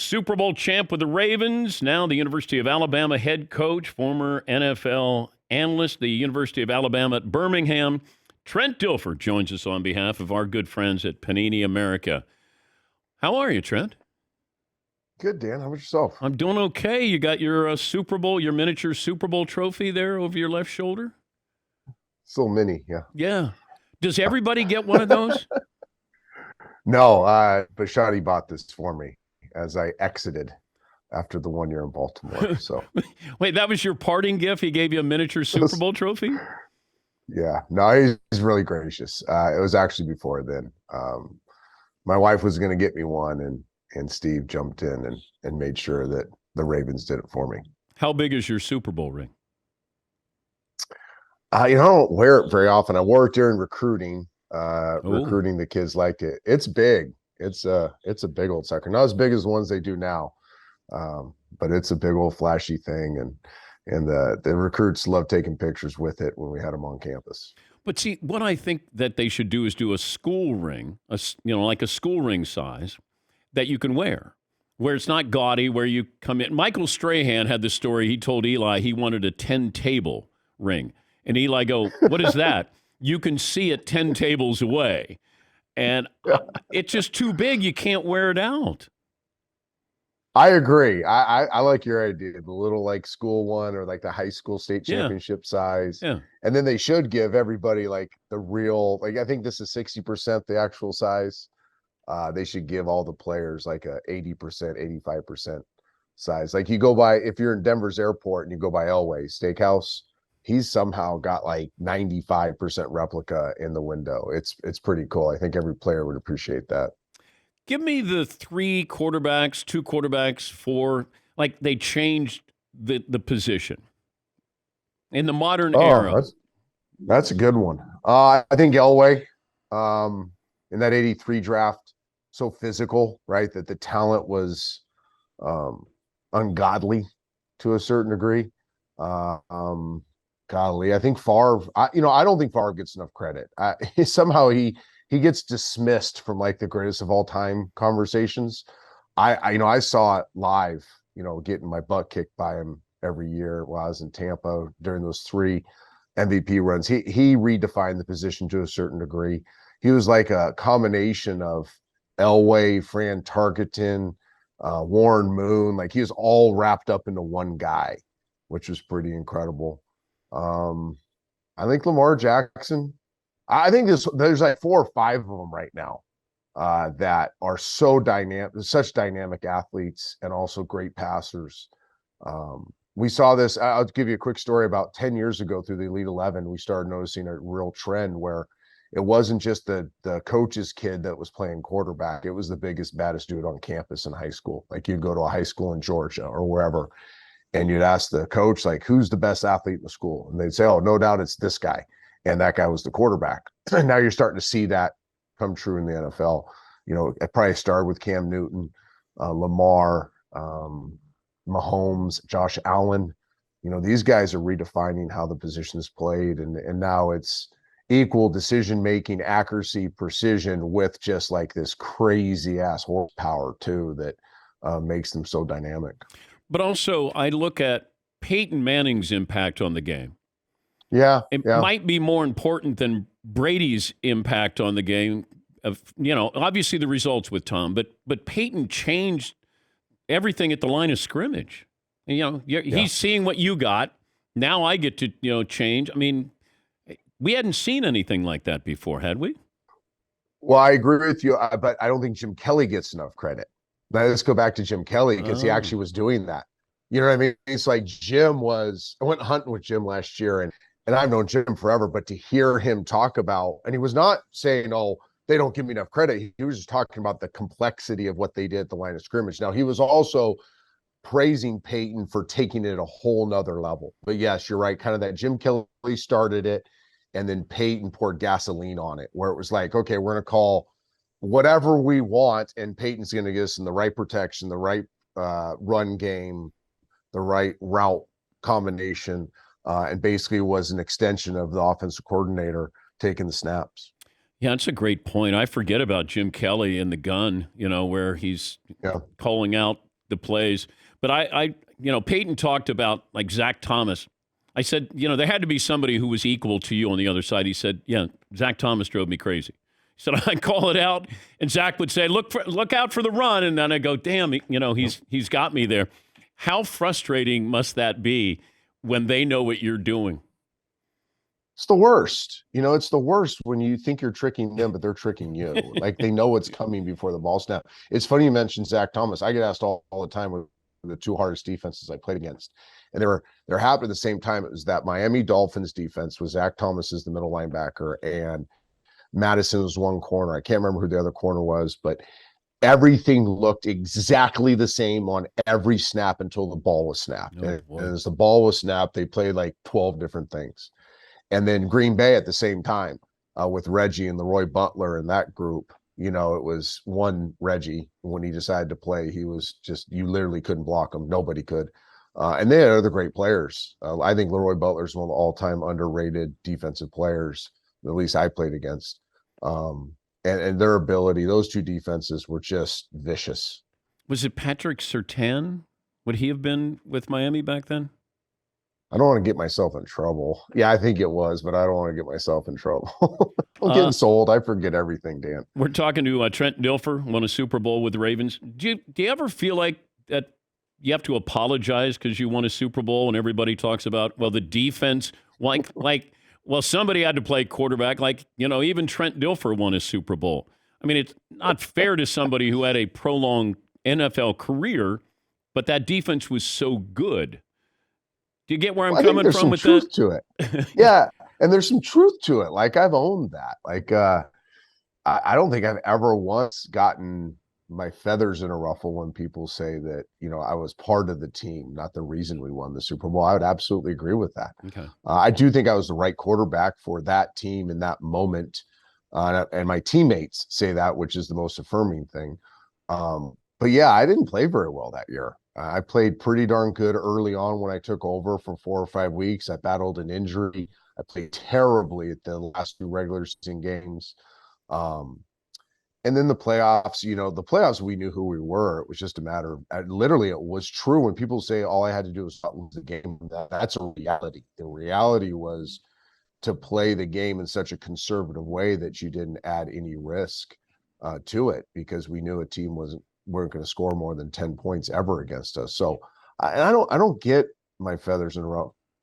Super Bowl champ with the Ravens, now the University of Alabama head coach, former NFL analyst, the University of Alabama at Birmingham. Trent Dilfer joins us on behalf of our good friends at Panini America. How are you, Trent? Good, Dan. How about yourself? I'm doing okay. You got your Super Bowl, your miniature Super Bowl trophy there over your left shoulder? Still mini, yeah. Yeah. Does everybody get one of those? No, Bashadi bought this for me as I exited after the 1 year in Baltimore. So, Wait, that was your parting gift? He gave you a miniature Super Bowl trophy? yeah. No, he's really gracious. It was actually before then. My wife was going to get me one, and Steve jumped in and made sure that the Ravens did it for me. How big is your Super Bowl ring? I don't wear it very often. I wore it during recruiting. Recruiting, the kids liked it. It's big. It's a big old sucker. Not as big as the ones they do now, but it's a big old flashy thing, and the recruits love taking pictures with it when we had them on campus. But see, what I think that they should do is do a school ring, like a school ring size that you can wear, where it's not gaudy, where you come in. Michael Strahan had this story. He told Eli he wanted a 10-table ring. And Eli go, what is that? You can see it 10 tables away. And it's just too big. You can't wear it out. I agree. I like your idea, the little like school one or like the high school state championship size. Yeah. And then they should give everybody like the real, like I think this is 60% the actual size. They should give all the players like a 80%, 85% size. Like you go by, if you're in Denver's airport and you go by Elway Steakhouse, he's somehow got like 95% replica in the window. It's pretty cool. I think every player would appreciate that. Give me the 3 quarterbacks, 2 quarterbacks, 4, like they changed the position in the modern era. That's a good one. I think Elway in that 83 draft, so physical, right? That the talent was ungodly to a certain degree. Golly, I think Favre, I don't think Favre gets enough credit. Somehow he gets dismissed from like the greatest of all time conversations. I saw it live, getting my butt kicked by him every year while I was in Tampa during those 3 MVP runs. He redefined the position to a certain degree. He was like a combination of Elway, Fran Tarkenton, Warren Moon. Like he was all wrapped up into one guy, which was pretty incredible. I think Lamar Jackson. I think there's like 4 or 5 of them right now that are so dynamic, such dynamic athletes, and also great passers. We saw this. I'll give you a quick story. About 10 years ago, through the Elite 11, we started noticing a real trend where it wasn't just the coach's kid that was playing quarterback. It was the biggest, baddest dude on campus in high school. Like you'd go to a high school in Georgia or wherever, and you'd ask the coach, like, who's the best athlete in the school? And they'd say, oh, no doubt it's this guy. And that guy was the quarterback. And now you're starting to see that come true in the NFL. It probably started with Cam Newton, Lamar, Mahomes, Josh Allen. These guys are redefining how the position is played. And now it's equal decision-making, accuracy, precision with just like this crazy ass horsepower too that makes them so dynamic. But also, I look at Peyton Manning's impact on the game. Yeah. It might be more important than Brady's impact on the game. Obviously the results with Tom, but Peyton changed everything at the line of scrimmage. And, he's seeing what you got. Now I get to, change. I mean, we hadn't seen anything like that before, had we? Well, I agree with you, but I don't think Jim Kelly gets enough credit. Now, let's go back to Jim Kelly because he actually was doing that. You know what I mean? It's like I went hunting with Jim last year and I've known Jim forever, but to hear him talk about, and he was not saying, oh, they don't give me enough credit. He was just talking about the complexity of what they did at the line of scrimmage. Now, he was also praising Peyton for taking it a whole nother level. But yes, you're right. Kind of that Jim Kelly started it, and then Peyton poured gasoline on it, where it was like, okay, we're going to call whatever we want, and Peyton's going to get us in the right protection, the right run game, the right route combination, and basically was an extension of the offensive coordinator taking the snaps. Yeah, that's a great point. I forget about Jim Kelly in the gun, where he's calling out the plays. But I Peyton talked about like Zach Thomas. I said, there had to be somebody who was equal to you on the other side. He said, yeah, Zach Thomas drove me crazy. He said, I'd call it out, and Zach would say, look out for the run. And then I go, damn, he's got me there. How frustrating must that be when they know what you're doing? It's the worst. It's the worst when you think you're tricking them, but they're tricking you. Like they know what's coming before the ball snap. It's funny you mentioned Zach Thomas. I get asked all the time with the two hardest defenses I played against. And they're happening at the same time. It was that Miami Dolphins defense was Zach Thomas as the middle linebacker and Madison was one corner. I can't remember who the other corner was, but everything looked exactly the same on every snap until the ball was snapped. And as the ball was snapped, they played like 12 different things. And then Green Bay at the same time with Reggie and Leroy Butler and that group, it was one Reggie when he decided to play. He was just, you literally couldn't block him. Nobody could. And they had other great players. I think Leroy Butler is one of the all-time underrated defensive players, at least I played against. And their ability, those two defenses were just vicious. Was it Patrick Surtain? Would he have been with Miami back then? I don't want to get myself in trouble. Yeah, I think it was, but I don't want to get myself in trouble. I'm getting sold. I forget everything, Dan. We're talking to Trent Dilfer, won a Super Bowl with the Ravens. Do you ever feel like that you have to apologize because you won a Super Bowl and everybody talks about, well, the defense, well, somebody had to play quarterback. Even Trent Dilfer won a Super Bowl. I mean, it's not fair to somebody who had a prolonged NFL career, but that defense was so good. Do you get where I'm coming from with that? There's some truth to it. Yeah, and there's some truth to it. Like, I've owned that. Like, I don't think I've ever once gotten my feathers in a ruffle when people say that, I was part of the team, not the reason we won the Super Bowl. I would absolutely agree with that. Okay. I do think I was the right quarterback for that team in that moment. And my teammates say that, which is the most affirming thing. But yeah, I didn't play very well that year. I played pretty darn good early on when I took over for 4 or 5 weeks. I battled an injury. I played terribly at the last 2 regular season games. And then the playoffs, we knew who we were. It was just a matter of, literally, it was true when people say all I had to do was not lose the game. That's a reality. The reality was to play the game in such a conservative way that you didn't add any risk to it, because we knew a team weren't going to score more than 10 points ever against us. So I don't get my feathers in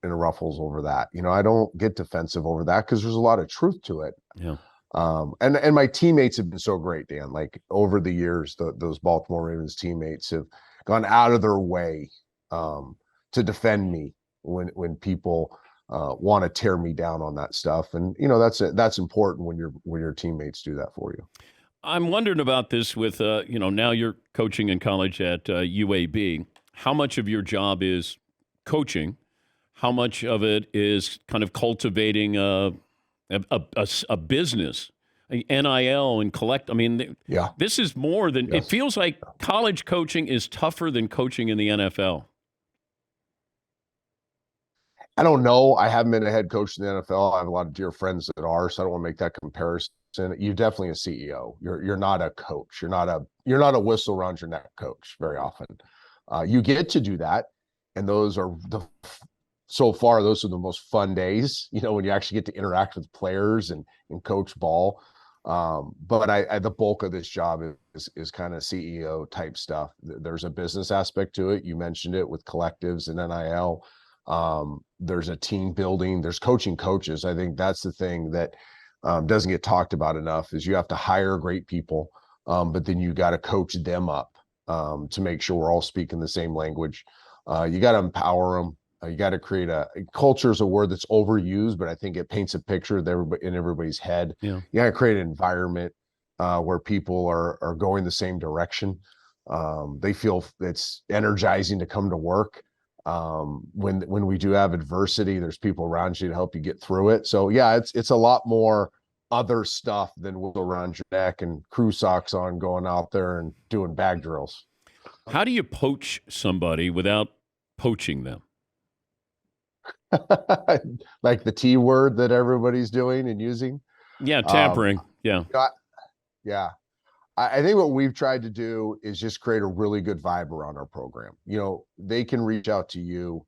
ruffles over that. I don't get defensive over that because there's a lot of truth to it. Yeah. And my teammates have been so great, Dan. Like, over the years, those Baltimore Ravens teammates have gone out of their way to defend me when people want to tear me down on that stuff. And that's important when your teammates do that for you. I'm wondering about this with now you're coaching in college at UAB. How much of your job is coaching? How much of it is kind of cultivating a business, NIL and collect? I mean, this is more than, it feels like college coaching is tougher than coaching in the NFL. I don't know. I haven't been a head coach in the NFL. I have a lot of dear friends that are, so I don't want to make that comparison. You're definitely a CEO. You're not a coach. You're not a whistle around your neck coach very often. You get to do that, and those are those are the most fun days, when you actually get to interact with players and coach ball. But the bulk of this job is kind of CEO type stuff. There's a business aspect to it. You mentioned it with collectives and NIL. There's a team building. There's coaching coaches. I think that's the thing that doesn't get talked about enough, is you have to hire great people, but then you got to coach them up to make sure we're all speaking the same language. You got to empower them. You got to create culture is a word that's overused, but I think it paints a picture in everybody's head. Yeah. You got to create an environment where people are going the same direction. They feel it's energizing to come to work. When we do have adversity, there's people around you to help you get through it. So yeah, it's a lot more other stuff than whistle around your neck and crew socks on going out there and doing bag drills. How do you poach somebody without poaching them? Like the T word that everybody's doing and using. Yeah, tampering. Yeah. Yeah. I think what we've tried to do is just create a really good vibe around our program. They can reach out to you.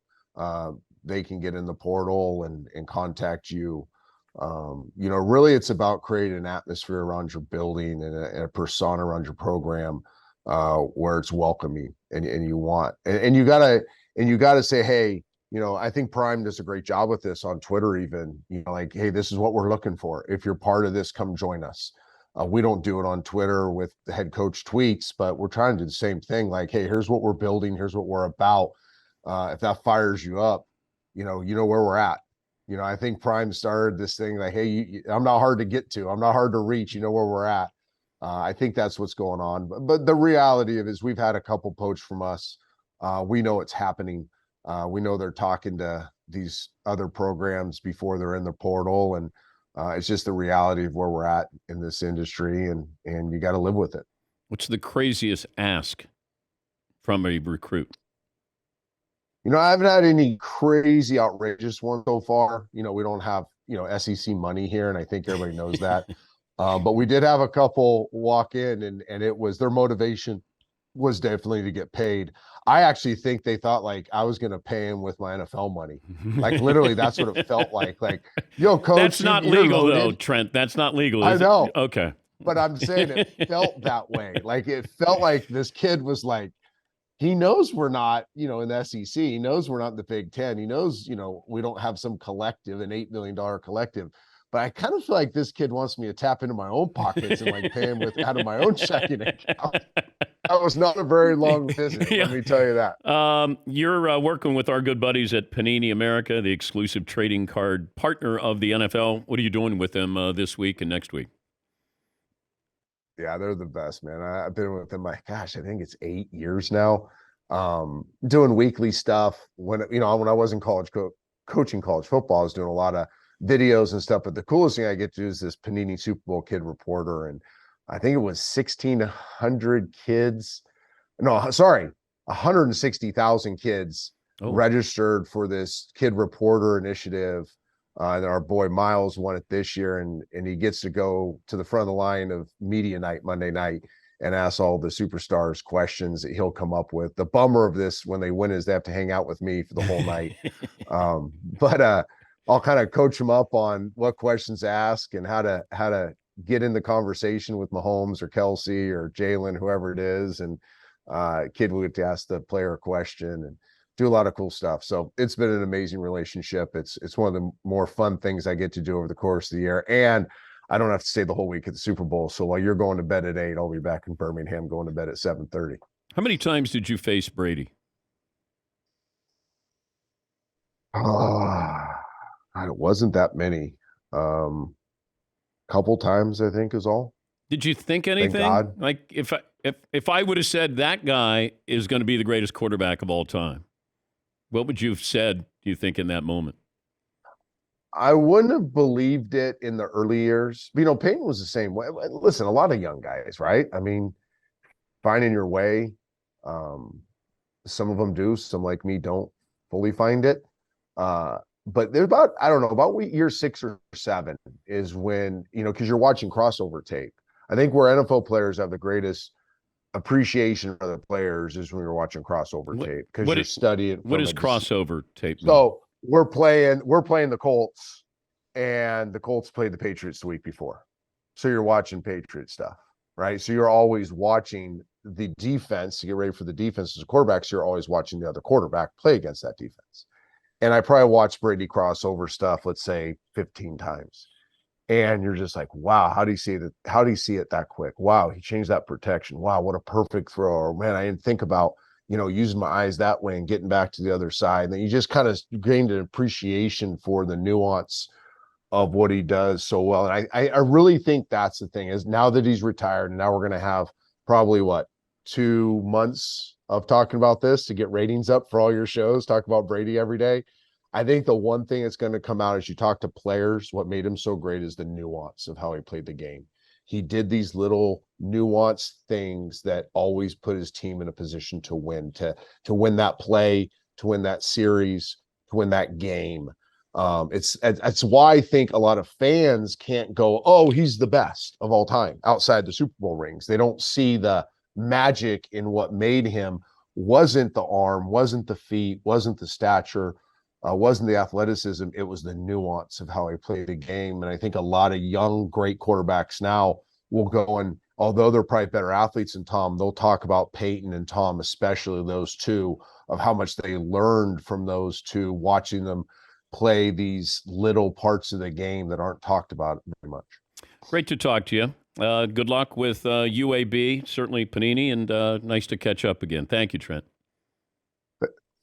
They can get in the portal and contact you. Really it's about creating an atmosphere around your building and a persona around your program where it's welcoming and you want, and you gotta say, hey, I think Prime does a great job with this on Twitter, even, like, hey, this is what we're looking for. If you're part of this, come join us. We don't do it on Twitter with the head coach tweets, but we're trying to do the same thing. Like, hey, here's what we're building. Here's what we're about. If that fires you up, you know where we're at. I think Prime started this thing like, hey, I'm not hard to get to. I'm not hard to reach. You know where we're at. I think that's what's going on. But the reality of it is we've had a couple poach from us. We know it's happening. We know they're talking to these other programs before they're in the portal, and it's just the reality of where we're at in this industry, and you got to live with it. What's the craziest ask from a recruit? I haven't had any crazy outrageous one so far. We don't have, SEC money here, and I think everybody knows that. But we did have a couple walk in, and it was their motivation was definitely to get paid. I actually think they thought like I was going to pay him with my NFL money. Like literally, that's what it felt like. Like, yo, coach, that's not legal though, Trent. That's not legal. I know. Okay. But I'm saying it felt that way. Like it felt like this kid was like, he knows we're not, in the SEC. He knows we're not in the Big Ten. He knows, we don't have some collective, an $8 million collective. But I kind of feel like this kid wants me to tap into my own pockets and like pay him out of my own checking account. That was not a very long visit, let me tell you that. You're working with our good buddies at Panini America, the exclusive trading card partner of the NFL. What are you doing with them this week and next week? Yeah, they're the best, man. I've been with them, I think it's 8 years now. Doing weekly stuff. When I was in college coaching college football, I was doing a lot of videos and stuff. But the coolest thing I get to do is this Panini Super Bowl kid reporter, and I think it was 1,600 kids. No, sorry, 160,000 kids registered for this kid reporter initiative. And our boy Miles won it this year, and he gets to go to the front of the line of media night Monday night and ask all the superstars questions that he'll come up with. The bummer of this when they win is they have to hang out with me for the whole night. But I'll kind of coach them up on what questions to ask and how to get in the conversation with Mahomes or Kelsey or Jalen, whoever it is. And kid would get to ask the player a question and do a lot of cool stuff. So it's been an amazing relationship. It's one of the more fun things I get to do over the course of the year. And I don't have to stay the whole week at the Super Bowl. So while you're going to bed at 8, I'll be back in Birmingham going to bed at 7:30. How many times did you face Brady? It wasn't that many. Couple times, I think, is all. Did you think anything? Thank God. Like if I would have said that guy is going to be the greatest quarterback of all time, what would you have said, do you think, in that moment? I wouldn't have believed it in the early years. Peyton was the same way. Listen, a lot of young guys, right? I mean, finding your way. Some of them do. Some like me don't fully find it. But there's about year 6 or 7 is when, because you're watching crossover tape. I think where NFL players have the greatest appreciation for the players is when you're watching crossover tape, because you're studying. What is crossover tape mean? So we're playing the Colts, and the Colts played the Patriots the week before. So you're watching Patriot stuff, right? So you're always watching the defense to get ready for the defense as a quarterback. So you're always watching the other quarterback play against that defense. And I probably watched Brady crossover stuff, let's say 15 times. And you're just like, wow, how do you see it? How do you see it that quick? Wow, he changed that protection. Wow, what a perfect throw. Or, man, I didn't think about, using my eyes that way and getting back to the other side. And then you just kind of gained an appreciation for the nuance of what he does so well. And I really think that's the thing, is now that he's retired, and now we're going to have probably 2 months of talking about this to get ratings up for all your shows, talk about Brady every day. I think the one thing that's going to come out as you talk to players, what made him so great is the nuance of how he played the game. He did these little nuanced things that always put his team in a position to win, to win that play, to win that series, to win that game. It's why I think a lot of fans can't go, oh, he's the best of all time outside the Super Bowl rings. They don't see the magic in what made him. Wasn't the arm, wasn't the feet, wasn't the stature, wasn't the athleticism. It was the nuance of how he played the game. And I think a lot of young, great quarterbacks now will go, and although they're probably better athletes than Tom, they'll talk about Peyton and Tom, especially those two, of how much they learned from those two, watching them play these little parts of the game that aren't talked about very much. Great to talk to you. Good luck with UAB, certainly Panini, and nice to catch up again. Thank you, Trent.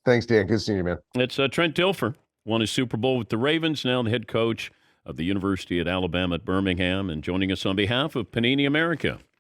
Thanks, Dan. Good seeing you, man. It's Trent Dilfer, won his Super Bowl with the Ravens, now the head coach of the University at Alabama at Birmingham, and joining us on behalf of Panini America.